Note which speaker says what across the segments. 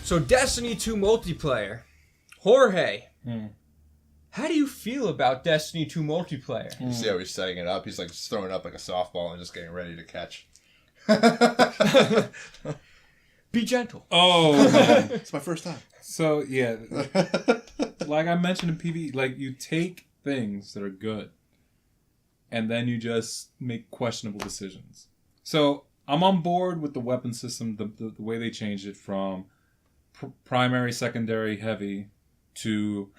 Speaker 1: So Destiny 2 multiplayer. Jorge, how do you feel about Destiny 2 multiplayer?
Speaker 2: You see how he's setting it up? He's like just throwing it up like a softball and just getting ready to catch.
Speaker 1: Be gentle.
Speaker 3: Oh, man.
Speaker 2: It's my first time.
Speaker 3: So, yeah. Like I mentioned in PvE, like you take things that are good and then you just make questionable decisions. So, I'm on board with the weapon system, the way they changed it from primary, secondary, heavy to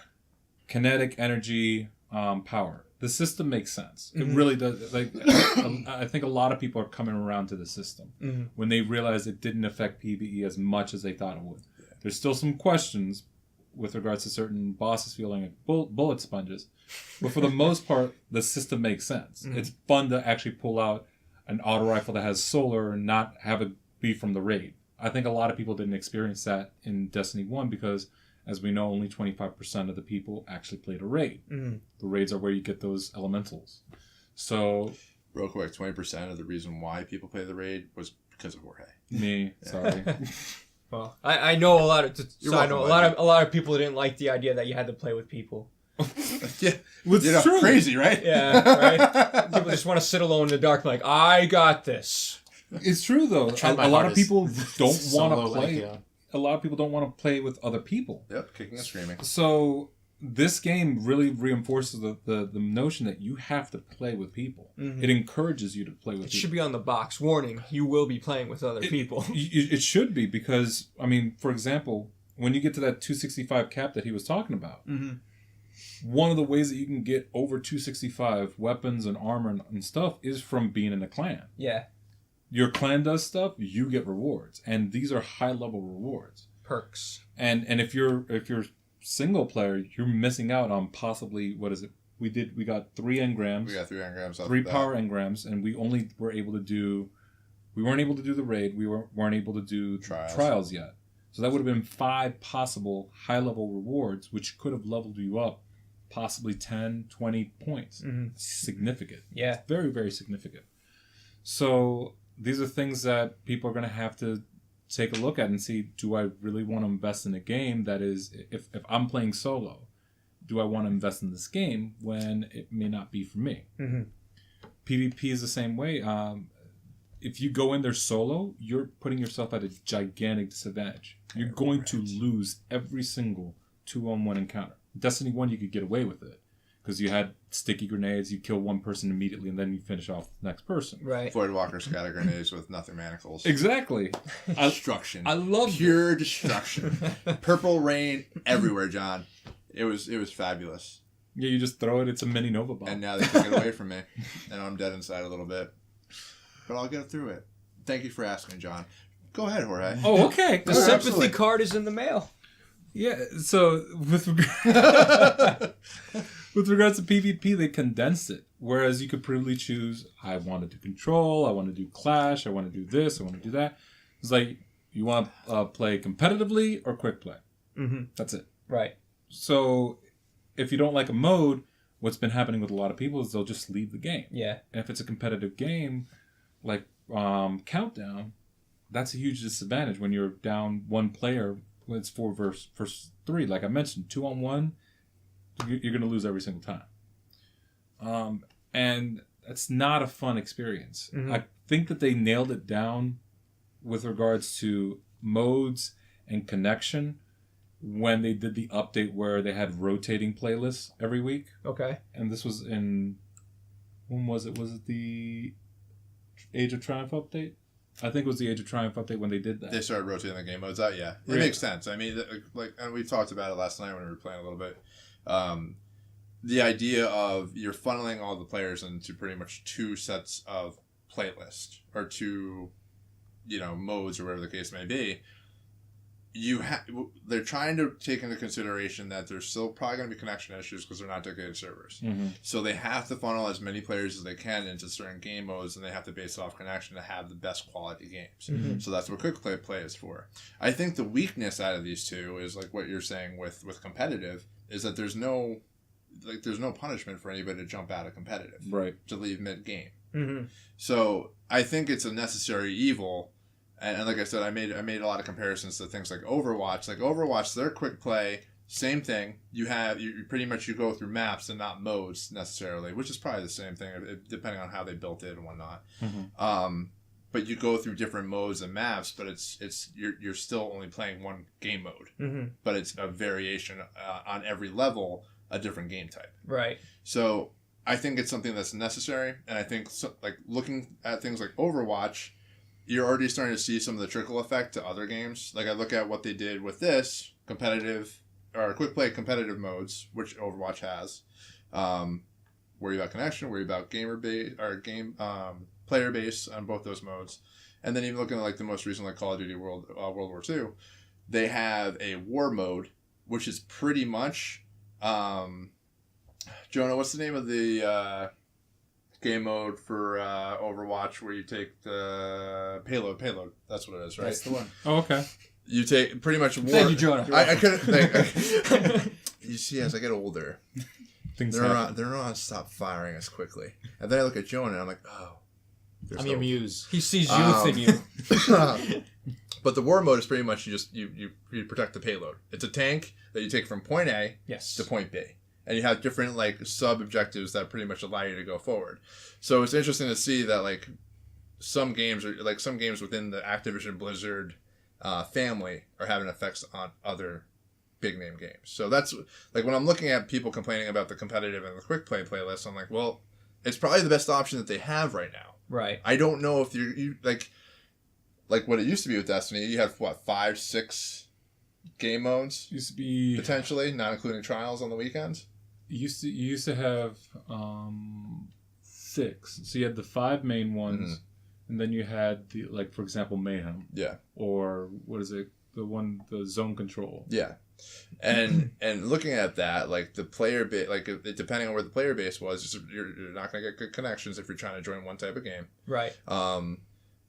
Speaker 3: kinetic, energy, power. The system makes sense. It really does. Like, I think a lot of people are coming around to the system when they realize it didn't affect PvE as much as they thought it would. Yeah. There's still some questions with regards to certain bosses feeling like bullet sponges, but for the most part, the system makes sense. It's fun to actually pull out an auto rifle that has solar and not have it be from the raid. I think a lot of people didn't experience that in Destiny 1 because, as we know, only 25% of the people actually played a raid. The raids are where you get those elementals. So,
Speaker 2: real quick, 20% of the reason why people play the raid was because of Jorge.
Speaker 3: Me, sorry.
Speaker 1: Well, I know a lot of. A lot of people didn't like the idea that you had to play with people.
Speaker 2: Yeah, it's true. Crazy, right?
Speaker 1: Yeah, right. People just want to sit alone in the dark, like I got this.
Speaker 3: It's true though. A lot of people don't want to play. A lot of people don't want to play with other people.
Speaker 2: Yep, kicking and screaming.
Speaker 3: So this game really reinforces the notion that you have to play with people. It encourages you to play with people.
Speaker 1: It should be on the box. Warning, you will be playing with other people.
Speaker 3: It should be because, I mean, for example, when you get to that 265 cap that he was talking about, one of the ways that you can get over 265 weapons and armor and stuff is from being in a clan.
Speaker 1: Yeah.
Speaker 3: Your clan does stuff, you get rewards, and these are high level rewards,
Speaker 1: perks.
Speaker 3: And if you're single player, you're missing out on possibly what is it? We got 3 engrams.
Speaker 2: We got 3 engrams.
Speaker 3: 3 power engrams, and we only were able to do. We weren't able to do the raid. We weren't able to do trials yet. So that would have been 5 possible high level rewards, which could have leveled you up, possibly 10, 20 points. Significant.
Speaker 1: Yeah.
Speaker 3: It's very, very significant. So these are things that people are going to have to take a look at and see, do I really want to invest in a game that is, if I'm playing solo, do I want to invest in this game when it may not be for me? PvP is the same way. If you go in there solo, you're putting yourself at a gigantic disadvantage. You're going to lose every single 2-on-1 encounter. Destiny 1, you could get away with it. Because you had sticky grenades, you kill one person immediately, and then you finish off the next person.
Speaker 1: Right.
Speaker 2: Voidwalker scatter grenades with nothing manacles.
Speaker 3: Exactly.
Speaker 2: Destruction.
Speaker 1: I love
Speaker 2: pure destruction. Purple rain everywhere, John. It was fabulous.
Speaker 3: Yeah, you just throw it. It's a mini Nova bomb.
Speaker 2: And now they took it away from me, and I'm dead inside a little bit. But I'll get through it. Thank you for asking, John. Go ahead, Jorge.
Speaker 3: Oh, okay.
Speaker 1: The sympathy card is in the mail.
Speaker 3: Yeah, so with regards to PvP, they condensed it. Whereas you could probably choose, I want to do Control, I want to do Clash, I want to do this, I want to do that. It's like, you want to play competitively or quick play. That's it.
Speaker 1: Right.
Speaker 3: So, if you don't like a mode, what's been happening with a lot of people is they'll just leave the game.
Speaker 1: Yeah.
Speaker 3: And if it's a competitive game, like Countdown, that's a huge disadvantage when you're down one player. It's 4 versus 3. Like I mentioned, 2-on-1, you're going to lose every single time. And that's not a fun experience. I think that they nailed it down with regards to modes and connection when they did the update where they had rotating playlists every week.
Speaker 1: Okay.
Speaker 3: And this was in... When was it? Was it the Age of Triumph update? I think it was the Age of Triumph update when they did that.
Speaker 2: They started rotating the game modes out, yeah. It makes sense. I mean, and we talked about it last night when we were playing a little bit. The idea of you're funneling all the players into pretty much 2 sets of playlist or 2, modes or whatever the case may be. They're trying to take into consideration that there's still probably going to be connection issues because they're not dedicated servers. So they have to funnel as many players as they can into certain game modes, and they have to base it off connection to have the best quality games. So that's what quick play is for. I think the weakness out of these two is like what you're saying with competitive is that there's no punishment for anybody to jump out of competitive,
Speaker 3: right?
Speaker 2: To leave mid game. So I think it's a necessary evil. and like I said, I made a lot of comparisons to things like Overwatch. Like Overwatch, their quick play, same thing. You pretty much you go through maps and not modes necessarily, which is probably the same thing depending on how they built it and whatnot. But you go through different modes and maps, but you're still only playing one game mode, but it's a variation on every level, a different game type.
Speaker 1: Right.
Speaker 2: So I think it's something that's necessary, and I think like looking at things like Overwatch, you're already starting to see some of the trickle effect to other games. Like I look at what they did with this competitive or quick play competitive modes, which Overwatch has. Worry about connection, worry about gamer base or game player base on both those modes, and then even looking at like the most recent like Call of Duty World War II, they have a war mode, which is pretty much Jonah, what's the name of the game mode for Overwatch where you take the payload? That's what it is, right?
Speaker 4: That's the one.
Speaker 3: Oh, okay.
Speaker 2: You take pretty much war.
Speaker 1: Thank you, Jonah.
Speaker 2: I couldn't think. You see, as I get older,
Speaker 3: Things
Speaker 2: they're
Speaker 3: happen.
Speaker 2: not stop firing as quickly. And then I look at Jonah and I'm like, oh.
Speaker 4: I'm your muse.
Speaker 1: He sees youth in you.
Speaker 2: But the war mode is pretty much you protect the payload. It's a tank that you take from point A to point B. And you have different like sub objectives that pretty much allow you to go forward. So it's interesting to see that like some games within the Activision Blizzard family are having effects on other big name games. So that's like when I'm looking at people complaining about the competitive and the quick play playlist, I'm like, well, it's probably the best option that they have right now.
Speaker 1: Right.
Speaker 2: I don't know if you like what it used to be with Destiny. You have 5, 6 game modes.
Speaker 3: Used to be
Speaker 2: potentially, not including trials on the weekends.
Speaker 3: You used to have 6. So you had the 5 main ones, and then you had the like for example Mayhem.
Speaker 2: Yeah.
Speaker 3: Or what is it? The zone control.
Speaker 2: Yeah. And looking at that, like the player base, like depending on where the player base was, you're not going to get good connections if you're trying to join one type of game.
Speaker 1: Right.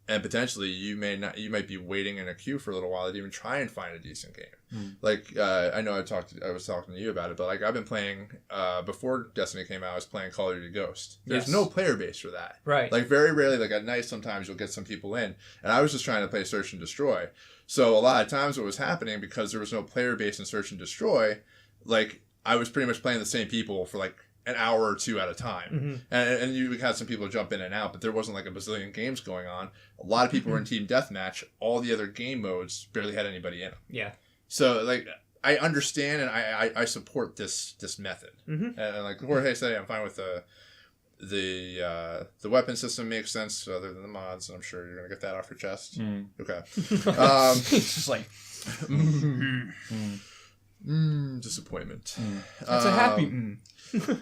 Speaker 2: And potentially you might be waiting in a queue for a little while to even try and find a decent game. Like I know I was talking to you about it, but like I've been playing before Destiny came out, I was playing Call of Duty Ghost. There's no player base for that.
Speaker 1: Right.
Speaker 2: Like very rarely, like at night sometimes you'll get some people in, and I was just trying to play Search and Destroy. So a lot of times what was happening, because there was no player base in Search and Destroy, like I was pretty much playing the same people for like an hour or two at a time. And you had some people jump in and out, but there wasn't like a bazillion games going on. A lot of people were in Team Deathmatch. All the other game modes barely had anybody in them.
Speaker 1: Yeah.
Speaker 2: So like I understand and I support this method. And like Jorge said, I'm fine with the weapon system makes sense other than the mods, and I'm sure you're gonna get that off your chest. Okay.
Speaker 1: It's just like
Speaker 2: disappointment.
Speaker 1: it's a happy.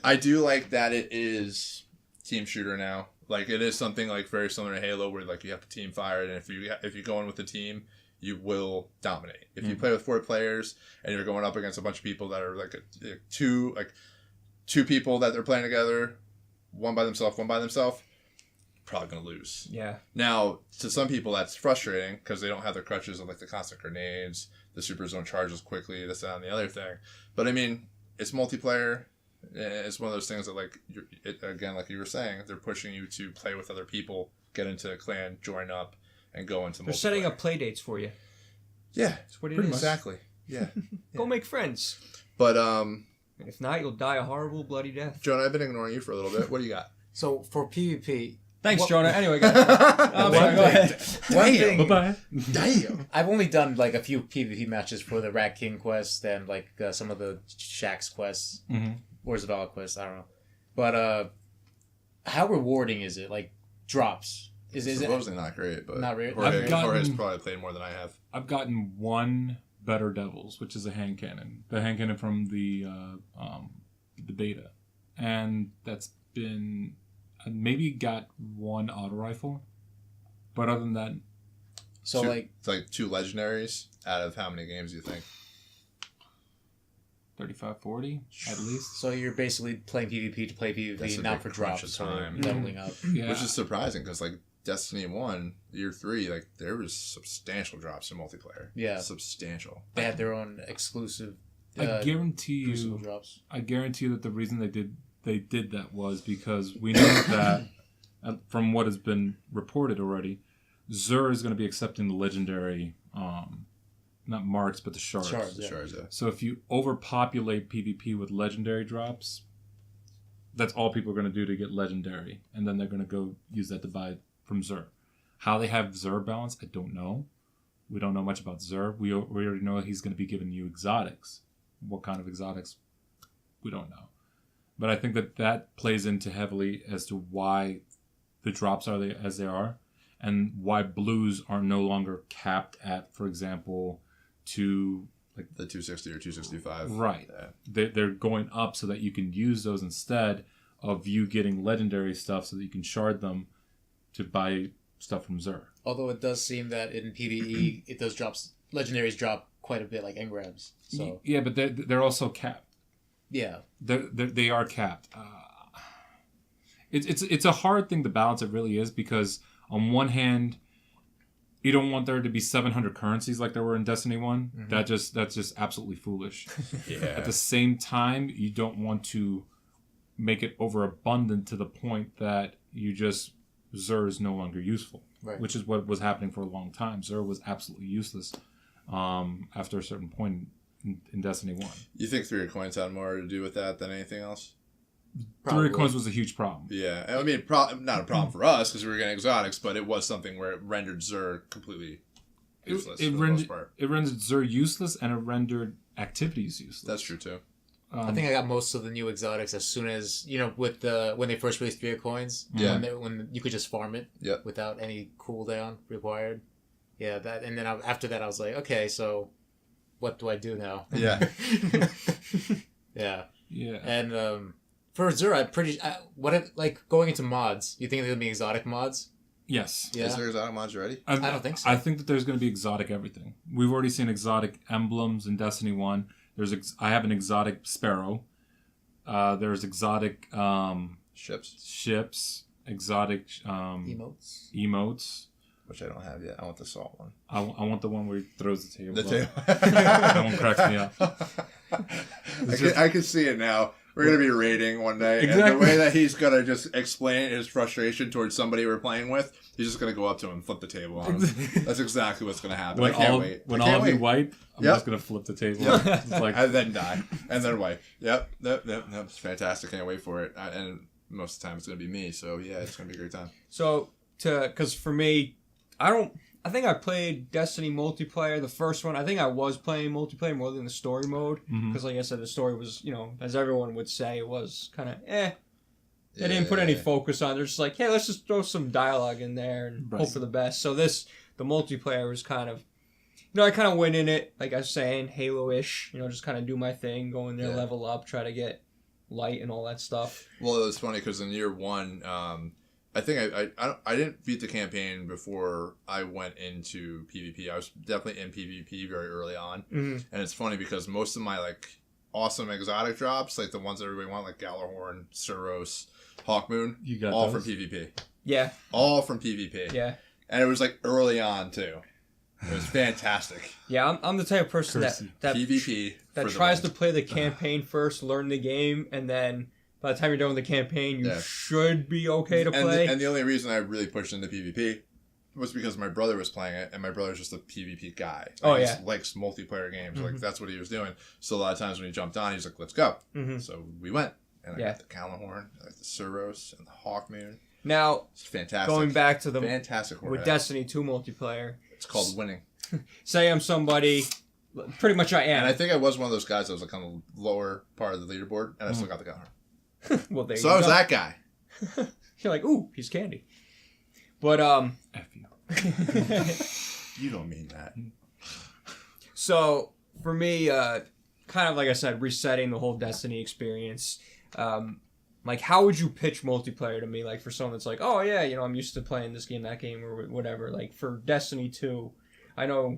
Speaker 2: I do like that it is team shooter now. Like it is something like very similar to Halo, where like you have to team fire, and if you go in with the team, you will dominate. If you play with 4 players and you're going up against a bunch of people that are like two people that they're playing together, one by themselves, probably gonna lose.
Speaker 1: Yeah.
Speaker 2: Now, to some people that's frustrating because they don't have their crutches of like the constant grenades, the super zone charges quickly, this, that, and the other thing. But I mean, it's multiplayer. It's one of those things that like again, like you were saying, they're pushing you to play with other people, get into a clan, join up, and go into.
Speaker 1: They're setting up play dates for you.
Speaker 2: Yeah,
Speaker 1: that's what it is.
Speaker 2: Exactly. Yeah.
Speaker 1: Go make friends.
Speaker 2: But
Speaker 1: if not, you'll die a horrible, bloody death.
Speaker 2: Jonah, I've been ignoring you for a little bit. What do you got?
Speaker 4: So for PvP.
Speaker 1: Thanks, Jonah. Anyway, guys. Sorry, go ahead.
Speaker 4: One thing.
Speaker 3: Bye-bye.
Speaker 2: Damn.
Speaker 4: I've only done like a few PvP matches for the Rat King quest and like some of the Shaxx quests. Or Zavala quests, I don't know. But how rewarding is it? Like drops. Is
Speaker 2: supposedly not great, but
Speaker 4: not really.
Speaker 2: Jorge's probably played more than I have.
Speaker 3: I've gotten one Better Devils, which is a hand cannon. The hand cannon from the beta. And that's been... I maybe got one auto rifle. But other than that...
Speaker 4: So
Speaker 2: it's like 2 legendaries out of how many games do you think?
Speaker 3: 35, 40 at least.
Speaker 4: So you're basically playing PvP to play PvP, not for drops or leveling up.
Speaker 3: Yeah.
Speaker 2: Which is surprising because like Destiny 1, Year 3, like there was substantial drops in multiplayer.
Speaker 4: Yeah.
Speaker 2: Substantial.
Speaker 4: They had their own exclusive
Speaker 3: I guarantee you
Speaker 4: drops.
Speaker 3: I guarantee you that the reason they did that was because we know that from what has been reported already, Xur is going to be accepting the legendary, not marks, but the shards.
Speaker 2: Shards, yeah.
Speaker 3: So if you overpopulate PvP with legendary drops, that's all people are going to do to get legendary. And then they're going to go use that to buy from Xur. How they have Xur balance, I don't know. We don't know much about Xur. We already know he's going to be giving you exotics. What kind of exotics? We don't know. But I think that plays into heavily as to why the drops are as they are, and why blues are no longer capped at, for example,
Speaker 2: like the 260 or 265.
Speaker 3: Right. They're going up so that you can use those instead of you getting legendary stuff so that you can shard them to buy stuff from Xur.
Speaker 4: Although it does seem that in PvE, it does legendaries drop quite a bit, like engrams. So
Speaker 3: yeah, but they're also capped.
Speaker 4: Yeah.
Speaker 3: They are capped. It's a hard thing to balance. It really is, because on one hand, you don't want there to be 700 currencies like there were in Destiny 1. Mm-hmm. That's just absolutely foolish.
Speaker 2: Yeah.
Speaker 3: At the same time, you don't want to make it overabundant to the point that Xur is no longer useful.
Speaker 4: Right.
Speaker 3: Which is what was happening for a long time. Xur was absolutely useless after a certain point in Destiny 1.
Speaker 2: You think 3 coins had more to do with that than anything else?
Speaker 3: Probably. 3 coins was a huge problem.
Speaker 2: Yeah. I mean, not a problem for us because we were getting exotics, but it was something where it rendered Xur completely useless for the most part.
Speaker 3: It rendered Xur useless, and it rendered activities useless.
Speaker 2: That's true, too.
Speaker 4: I think I got most of the new exotics as soon as, with when they first released 3 coins.
Speaker 2: Yeah.
Speaker 4: When you could just farm it without any cooldown required. Yeah, and then after that I was like, okay, so what do I do now?
Speaker 2: Yeah.
Speaker 4: Yeah.
Speaker 3: Yeah.
Speaker 4: And for Xur, going into mods, you think there's going to be exotic mods?
Speaker 3: Yes.
Speaker 2: Yeah. Is there exotic mods already?
Speaker 4: I don't think so.
Speaker 3: I think that there's going to be exotic everything. We've already seen exotic emblems in Destiny 1. I have an exotic sparrow. There's exotic ships, exotic emotes.
Speaker 2: Which I don't have yet. I want the salt one.
Speaker 3: I want the one where he throws the table.
Speaker 2: That
Speaker 3: one cracks me up.
Speaker 2: I can see it now. We're going to be raiding one day.
Speaker 3: Exactly.
Speaker 2: And the way that he's going to just explain his frustration towards somebody we're playing with, he's just going to go up to him and flip the table on him. That's exactly what's going to happen. I can't wait.
Speaker 3: When all of you wipe, I'm just going to flip the table.
Speaker 2: Yep. And then die. And then wipe. Yep. It's fantastic. Can't wait for it. And most of the time it's going to be me. So, yeah, it's going to be a great time.
Speaker 1: So, because for me, I think I played Destiny multiplayer, the first one. I think I was playing multiplayer more than the story mode. Because, like I said, the story was, as everyone would say, it was kind of They didn't put any focus on it. They're just like, hey, let's just throw some dialogue in there and hope for the best. So the multiplayer was kind of, I kind of went in it, like I was saying, Halo-ish. Just kind of do my thing, go in there, level up, try to get light and all that stuff.
Speaker 2: Well, it was funny because in year 1... I think I didn't beat the campaign before I went into PvP. I was definitely in PvP very early on. Mm-hmm. And it's funny because most of my awesome exotic drops, like the ones that everybody want, like Galahorn, Suros, Hawkmoon,
Speaker 3: you got
Speaker 2: all
Speaker 3: those?
Speaker 2: from PvP.
Speaker 1: Yeah.
Speaker 2: All from PvP.
Speaker 1: Yeah.
Speaker 2: And it was early on too. It was fantastic.
Speaker 1: Yeah, I'm the type of person that
Speaker 2: PvP
Speaker 1: that tries to play the campaign first, learn the game, and then by the time you're done with the campaign, you should be okay to play.
Speaker 2: And the only reason I really pushed into PvP was because my brother was playing it, and my brother's just a PvP guy. He just likes multiplayer games. Mm-hmm. That's what he was doing. So a lot of times when he jumped on, he's like, let's go. Mm-hmm. So we went. And I got the Galahorn, the Suros, and the Hawkmoon.
Speaker 1: Now,
Speaker 2: it's fantastic.
Speaker 1: Going back to the
Speaker 2: fantastic
Speaker 1: with Destiny 2 multiplayer.
Speaker 2: It's called winning.
Speaker 1: Say I'm somebody... Pretty much I am.
Speaker 2: And I think I was one of those guys that was on the lower part of the leaderboard, and I still got the Galahorn.
Speaker 1: Well, there
Speaker 2: so
Speaker 1: you
Speaker 2: I was
Speaker 1: go.
Speaker 2: that guy.
Speaker 1: You're like, ooh, he's candy. But,
Speaker 3: F you.
Speaker 2: You don't mean that.
Speaker 1: So, for me, kind of like I said, resetting the whole Destiny experience. How would you pitch multiplayer to me? For someone that's like, oh, yeah, I'm used to playing this game, that game, or whatever. For Destiny 2, I know...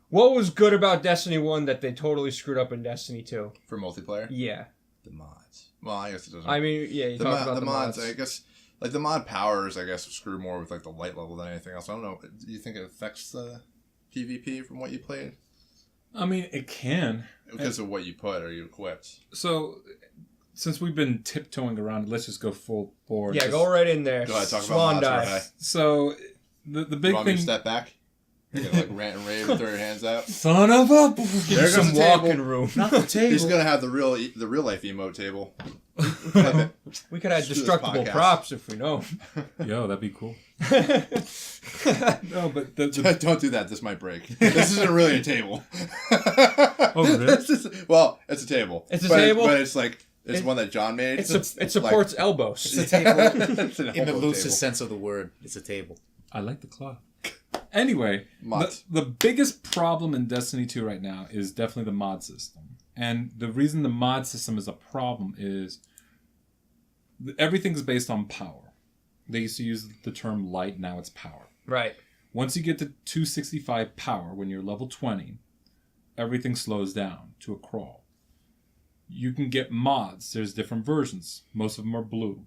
Speaker 1: What was good about Destiny 1 that they totally screwed up in Destiny 2?
Speaker 2: For multiplayer?
Speaker 1: Yeah.
Speaker 2: The mods. Well, I guess it doesn't...
Speaker 1: I mean, yeah, you talk about the mods.
Speaker 2: I guess, the mod powers, I guess, screw more with, the light level than anything else. I don't know. Do you think it affects the PvP from what you played?
Speaker 3: I mean, it can.
Speaker 2: Because of what you put or you equipped.
Speaker 3: So, since we've been tiptoeing around, let's just go full board.
Speaker 1: Yeah, go right in there.
Speaker 2: Go ahead, talk about mods right.
Speaker 3: So, the
Speaker 2: You
Speaker 3: big
Speaker 2: want me
Speaker 3: thing.
Speaker 2: to step back? You're gonna like rant and rave and throw your hands out.
Speaker 3: Son of a.
Speaker 2: There goes
Speaker 1: some
Speaker 2: the table.
Speaker 1: walking room.
Speaker 4: Not the table.
Speaker 2: He's gonna have the real life emote table.
Speaker 1: We could have
Speaker 2: Screw this
Speaker 1: destructible
Speaker 2: podcast.
Speaker 1: props if we know.
Speaker 3: Yo, that'd be cool. No, but
Speaker 2: Don't do that. This might break. This isn't really a table.
Speaker 3: Oh, really?
Speaker 2: It's a table.
Speaker 1: It's a
Speaker 2: But
Speaker 1: table?
Speaker 2: but it's like it's one that John made.
Speaker 1: It supports elbows.
Speaker 4: It's a table.
Speaker 2: It's an
Speaker 4: In the
Speaker 2: elbow
Speaker 4: loosest
Speaker 2: table.
Speaker 4: sense of the word, it's a table.
Speaker 3: I like the cloth. Anyway,
Speaker 2: Mods.
Speaker 3: the biggest problem in Destiny 2 right now is definitely the mod system. And the reason the mod system is a problem is everything's based on power. They used to use the term light, now it's power.
Speaker 1: Right.
Speaker 3: Once you get to 265 power, when you're level 20, everything slows down to a crawl. You can get mods. There's different versions. Most of them are blue.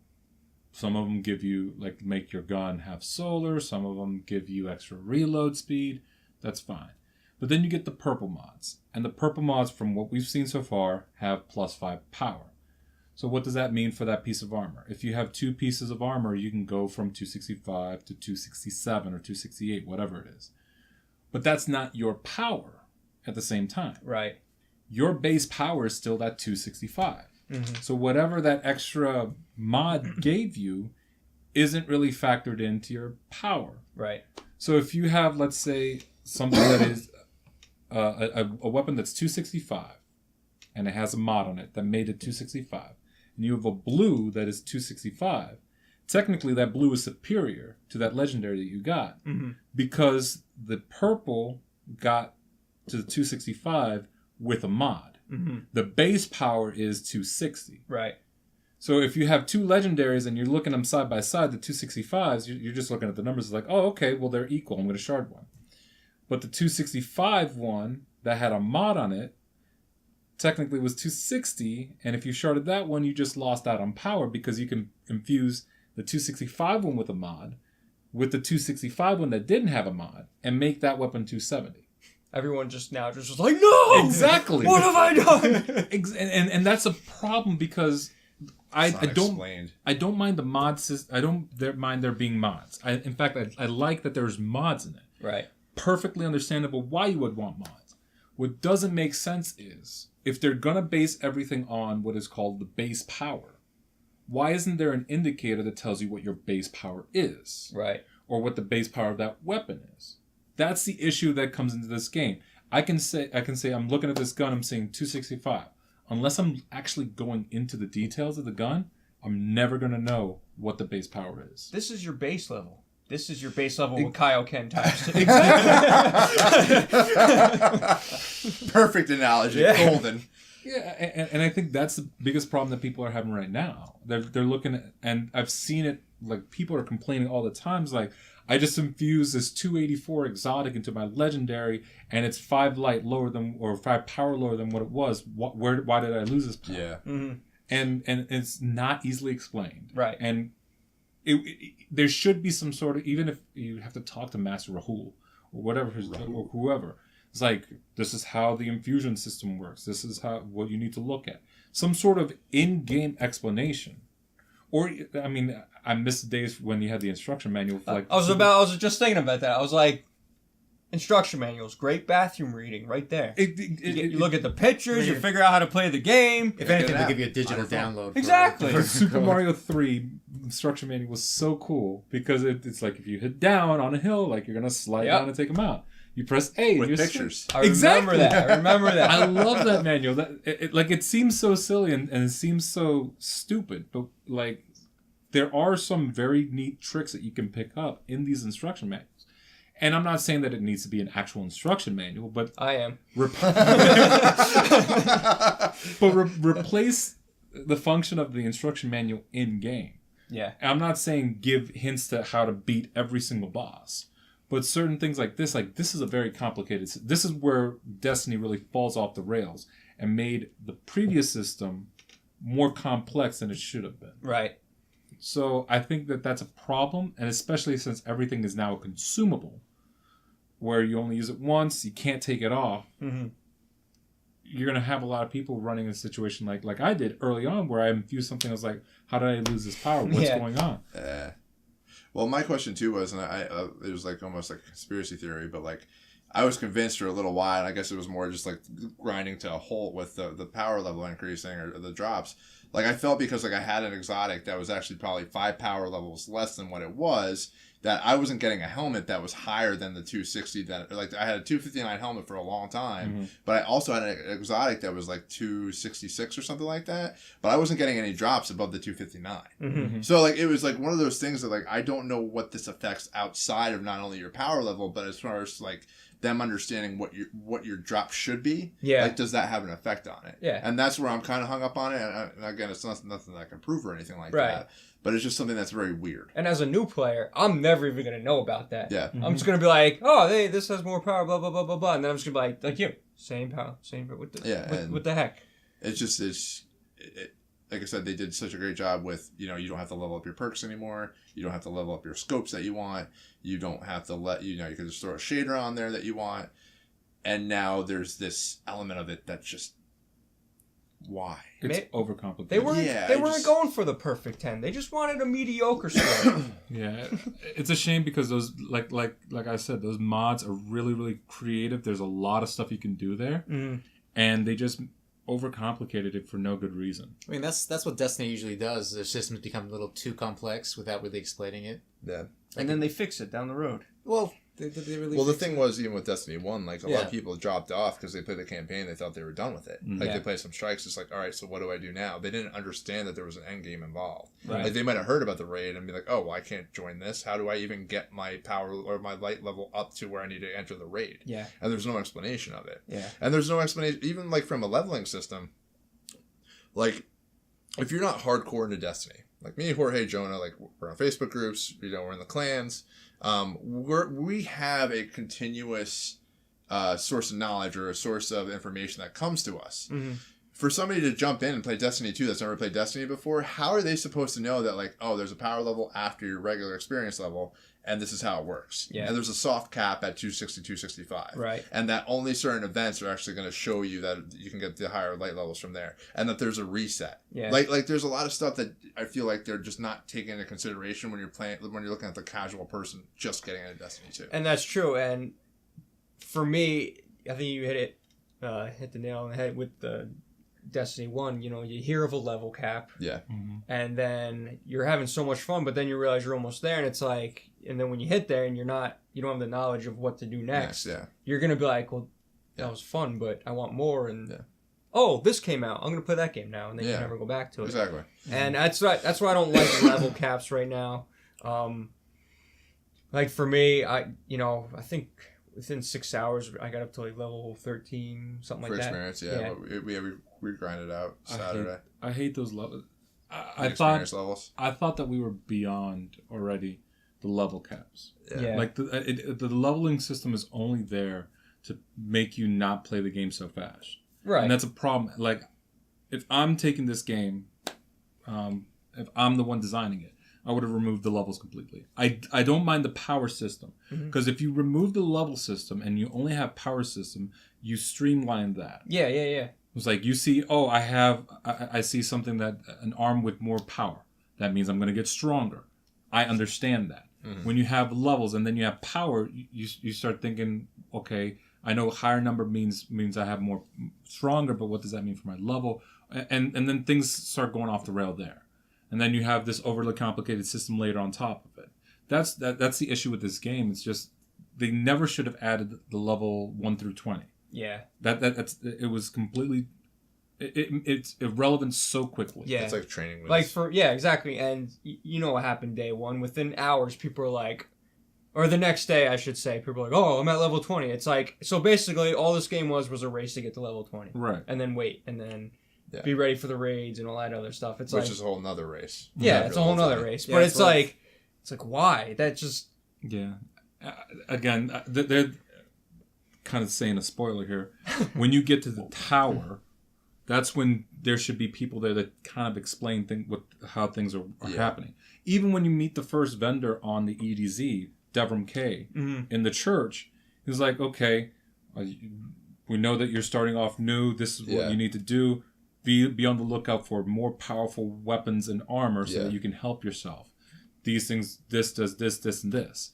Speaker 3: Some of them give you, like, make your gun have solar. Some of them give you extra reload speed. That's fine. But then you get the purple mods. And the purple mods, from what we've seen so far, have +5 power. So what does that mean for that piece of armor? If you have 2 pieces of armor, you can go from 265 to 267 or 268, whatever it is. But that's not your power at the same time.
Speaker 1: Right.
Speaker 3: Your base power is still that 265.
Speaker 1: Mm-hmm.
Speaker 3: So whatever that extra mod gave you isn't really factored into your power.
Speaker 1: Right.
Speaker 3: So if you have, let's say, something that is a weapon that's 265, and it has a mod on it that made it 265, and you have a blue that is 265, technically that blue is superior to that legendary that you got, because the purple got to the 265 with a mod. The base power is 260.
Speaker 1: Right.
Speaker 3: So if you have 2 legendaries and you're looking at them side by side, the 265s, you're just looking at the numbers like, oh, okay, well, they're equal. I'm going to shard one. But the 265 one that had a mod on it technically was 260. And if you sharded that one, you just lost out on power because you can infuse the 265 one with a mod with the 265 one that didn't have a mod and make that weapon 270.
Speaker 1: Everyone just was like, no!
Speaker 3: Exactly.
Speaker 1: What have I done?
Speaker 3: And that's a problem because I don't
Speaker 2: Explained.
Speaker 3: I don't mind the mod system. I don't mind there being mods. In fact, I like that there's mods in it.
Speaker 1: Right.
Speaker 3: Perfectly understandable why you would want mods. What doesn't make sense is if they're gonna base everything on what is called the base power, why isn't there an indicator that tells you what your base power is?
Speaker 1: Right.
Speaker 3: Or what the base power of that weapon is? That's the issue that comes into this game. I can say I'm looking at this gun, I'm seeing 265. Unless I'm actually going into the details of the gun, I'm never going to know what the base power is.
Speaker 1: This is your base level. This is your base level with Kaioken types.
Speaker 2: Perfect analogy.
Speaker 1: Yeah.
Speaker 2: Golden.
Speaker 3: Yeah, and I think that's the biggest problem that people are having right now. They're looking at, and I've seen it, like people are complaining all the time, like, I just infused this 284 exotic into my legendary, and it's 5 light lower than, or 5 power lower than what it was. Why did I lose this power?
Speaker 2: Yeah.
Speaker 1: Mm-hmm.
Speaker 3: And it's not easily explained.
Speaker 1: Right.
Speaker 3: And there should be some sort of, even if you have to talk to Master Rahul or whatever, or whoever, it's like, this is how the infusion system works. This is what you need to look at. Some sort of in-game explanation. Or, I mean, I miss the days when you had the instruction manual. For like,
Speaker 1: I was just thinking about that. I was like, instruction manuals, great bathroom reading right there. You look at the pictures, you figure out how to play the game.
Speaker 4: If anything, they'll give you a digital download.
Speaker 1: Exactly.
Speaker 3: For Super Mario 3 instruction manual was so cool because it's like if you hit down on a hill, like you're gonna slide down and take them out. You press A
Speaker 2: With
Speaker 3: and
Speaker 2: pictures.
Speaker 1: I remember that.
Speaker 3: I love that manual. It seems so silly and it seems so stupid, but like there are some very neat tricks that you can pick up in these instruction manuals. And I'm not saying that it needs to be an actual instruction manual, but
Speaker 1: I am.
Speaker 3: Replace the function of the instruction manual in game.
Speaker 1: Yeah.
Speaker 3: I'm not saying give hints to how to beat every single boss, but certain things like this is a very complicated. This is where Destiny really falls off the rails and made the previous system more complex than it should have been.
Speaker 1: Right.
Speaker 3: So I think that that's a problem, and especially since everything is now consumable, where you only use it once, you can't take it off.
Speaker 1: Mm-hmm.
Speaker 3: You're going to have a lot of people running a situation like I did early on, where I infused something. I was like, how did I lose this power? What's going on?
Speaker 2: Well, my question too was, and it was like almost like a conspiracy theory, but like I was convinced for a little while, and I guess it was more just like grinding to a halt with the power level increasing or the drops. Like I felt because like I had an exotic that was actually probably 5 power levels less than what it was, that I wasn't getting a helmet that was higher than the 260. That like I had a 259 helmet for a long time, but I also had an exotic that was like 266 or something like that. But I wasn't getting any drops above the 259. So like it was like one of those things that like I don't know what this affects outside of not only your power level, but as far as like them understanding what your drop should be. Yeah. Like, does that have an effect on it? Yeah. And that's where I'm kind of hung up on it. And again, it's nothing that I can prove or anything like that. But it's just something that's very weird.
Speaker 1: And as a new player, I'm never even going to know about that. Yeah. I'm just going to be like, oh, hey, this has more power, blah, blah, blah, blah, blah. And then I'm just going to be like you, same power, what the heck?
Speaker 2: It's just, like I said, they did such a great job with, you don't have to level up your perks anymore. You don't have to level up your scopes that you want. You don't have to you can just throw a shader on there that you want. And now there's this element of it that's just, why?
Speaker 3: It's overcomplicated.
Speaker 1: They weren't going for the perfect 10. They just wanted a mediocre score.
Speaker 3: Yeah, it's a shame because those, like I said, those mods are really, really creative. There's a lot of stuff you can do there, and they just overcomplicated it for no good reason.
Speaker 4: I mean, that's what Destiny usually does. The systems become a little too complex without really explaining it.
Speaker 2: Yeah,
Speaker 1: and then they fix it down the road.
Speaker 4: Well. They really
Speaker 2: the thing was, even with Destiny 1, like, a lot of people dropped off because they played the campaign, they thought they were done with it. Like, they played some strikes, it's like, all right, so what do I do now? They didn't understand that there was an end game involved. Right. Like, they might have heard about the raid and be like, oh, well, I can't join this. How do I even get my power or my light level up to where I need to enter the raid? Yeah. And there's no explanation of it. Yeah. And there's no explanation, even, like, from a leveling system. Like, if you're not hardcore into Destiny, like me, Jorge, Jonah, like, we're on Facebook groups, we're in the clans. We have a continuous source of knowledge or a source of information that comes to us. For somebody to jump in and play Destiny 2 that's never played Destiny before, how are they supposed to know that, like, oh, there's a power level after your regular experience level, and this is how it works? Yeah. And there's a soft cap at 260, 265. Right. And that only certain events are actually going to show you that you can get the higher light levels from there. And that there's a reset. Yeah. Like there's a lot of stuff that I feel like they're just not taking into consideration when you're looking at the casual person just getting into Destiny 2.
Speaker 1: And that's true. And for me, I think you hit the nail on the head with the Destiny 1, you hear of a level cap. Yeah. And then you're having so much fun, but then you realize you're almost there, and it's like, and then when you hit there and you don't have the knowledge of what to do next, you're going to be like, well, that was fun, but I want more, and oh, this came out, I'm going to play that game now, and then you never go back to it.
Speaker 2: Exactly.
Speaker 1: And that's why I don't like level caps right now. Like for me, I think within 6 hours, I got up to like level 13, something like that.
Speaker 2: For experience, we grinded out Saturday.
Speaker 3: I hate those levels. I thought that we were beyond already the level caps. Yeah. Like the leveling system is only there to make you not play the game so fast. Right. And that's a problem. Like, if I'm taking this game, if I'm the one designing it, I would have removed the levels completely. I don't mind the power system. Because if you remove the level system and you only have power system, you streamline that. Yeah. It's like you see, oh, I see something that an arm with more power. That means I'm going to get stronger. I understand that. When you have levels and then you have power, you start thinking, okay, I know higher number means I have more stronger, but what does that mean for my level? And then things start going off the rail there. And then you have this overly complicated system later on top of it. That's the issue with this game. It's just they never should have added the level 1 through 20. Yeah. It was completely it's irrelevant so quickly.
Speaker 2: Yeah. It's like training wheels.
Speaker 1: Like exactly. And you know what happened day one. Within hours, people are like, or the next day, I should say, people are like, oh, I'm at level 20. It's like, so basically all this game was a race to get to level 20. Right. And then wait, and then be ready for the raids and all that other stuff. Which
Speaker 2: is a whole nother race.
Speaker 1: Yeah, it's a whole nother race. But it's like why? That just...
Speaker 3: Yeah. Again, they're kind of saying a spoiler here. When you get to the tower, that's when there should be people there that kind of explain how things are happening. Even when you meet the first vendor on the EDZ, Devram K, in the church, he's like, okay, we know that you're starting off new. This is what you need to do. Be on the lookout for more powerful weapons and armor so that you can help yourself. these things, this does this, and this.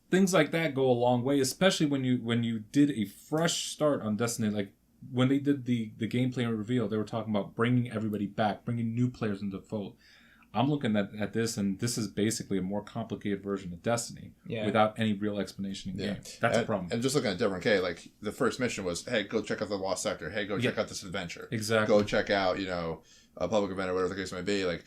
Speaker 3: Things like that go a long way, especially when you did a fresh start on Destiny. Like when they did the gameplay reveal, they were talking about bringing everybody back, bringing new players into the fold. I'm looking at this, and this is basically a more complicated version of Destiny without any real explanation in game. That's a problem.
Speaker 2: And just looking at Devon K, like the first mission was, hey, go check out the Lost Sector. Hey, go check out this adventure.
Speaker 3: Exactly.
Speaker 2: Go check out, a public event or whatever the case may be. Like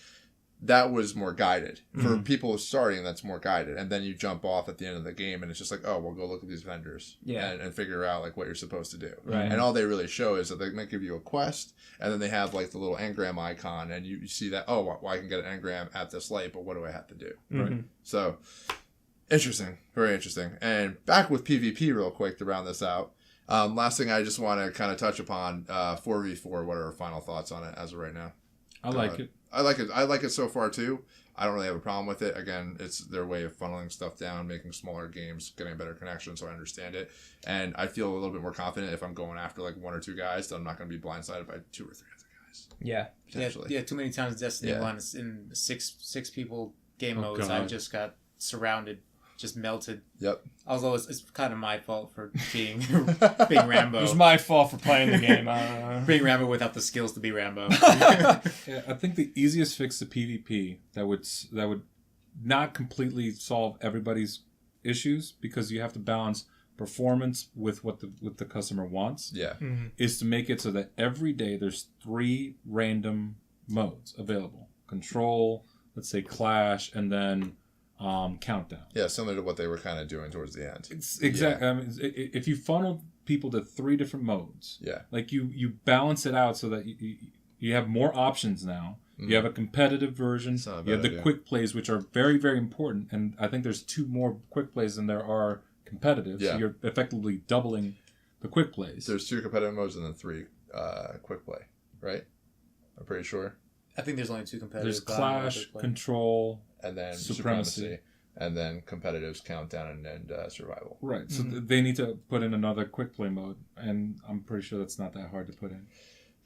Speaker 2: that was more guided. For people starting, that's more guided. And then you jump off at the end of the game, and it's just like, oh, well, go look at these vendors and figure out like what you're supposed to do.
Speaker 1: Right.
Speaker 2: And all they really show is that they might give you a quest, and then they have like the little engram icon, and you see that, oh, well, I can get an engram at this light, but what do I have to do? Right. So interesting, very interesting. And back with PvP real quick to round this out. Last thing I just want to kind of touch upon, 4v4. What are our final thoughts on it as of right now?
Speaker 3: I like it.
Speaker 2: I like it so far too. I don't really have a problem with it. Again, it's their way of funneling stuff down, making smaller games, getting a better connection, so I understand it. And I feel a little bit more confident if I'm going after like 1 or 2 guys that I'm not going to be blindsided by 2 or 3 other guys.
Speaker 1: Yeah.
Speaker 2: Potentially.
Speaker 4: Yeah, too many times Destiny 1 in 6 people game modes, I just got surrounded, just melted.
Speaker 2: Yep.
Speaker 4: Although it's kind of my fault for being Rambo.
Speaker 1: It was my fault for playing the game.
Speaker 4: Being Rambo without the skills to be Rambo.
Speaker 3: Yeah, I think the easiest fix to PvP that would not completely solve everybody's issues, because you have to balance performance with what the customer wants.
Speaker 2: Yeah.
Speaker 3: Is to make it so that every day there's 3 random modes available: control, let's say clash, and then countdown.
Speaker 2: Yeah, similar to what they were kind of doing towards the end.
Speaker 3: It's exactly. I mean, if you funnel people to 3 different modes, like you balance it out so that you have more options now. You have a competitive version. You have the quick plays, which are very, very important. And I think there's 2 more quick plays than there are competitive.
Speaker 2: Yeah.
Speaker 3: So you're effectively doubling the quick plays.
Speaker 2: There's 2 competitive modes and then 3 quick play, right? I'm pretty sure.
Speaker 4: I think there's only 2 competitive.
Speaker 3: There's clash, control,
Speaker 2: and then supremacy, and then competitives, countdown, and survival.
Speaker 3: Right. So they need to put in another quick play mode, and I'm pretty sure that's not that hard to put in.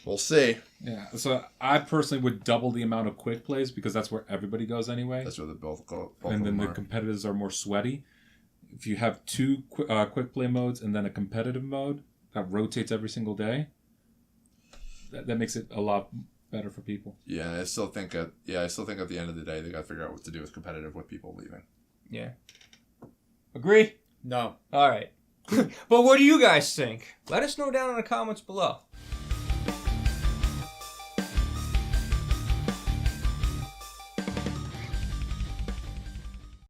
Speaker 2: We'll see.
Speaker 3: Yeah. So I personally would double the amount of quick plays, because that's where everybody goes anyway.
Speaker 2: That's where the both
Speaker 3: and then the competitives are more sweaty. If you have 2 quick play modes and then a competitive mode that rotates every single day, that makes it a lot better for people.
Speaker 2: Yeah, I still think at the end of the day they got to figure out what to do with competitive with people leaving.
Speaker 1: Yeah. Agree?
Speaker 4: No.
Speaker 1: All right. But what do you guys think? Let us know down in the comments below.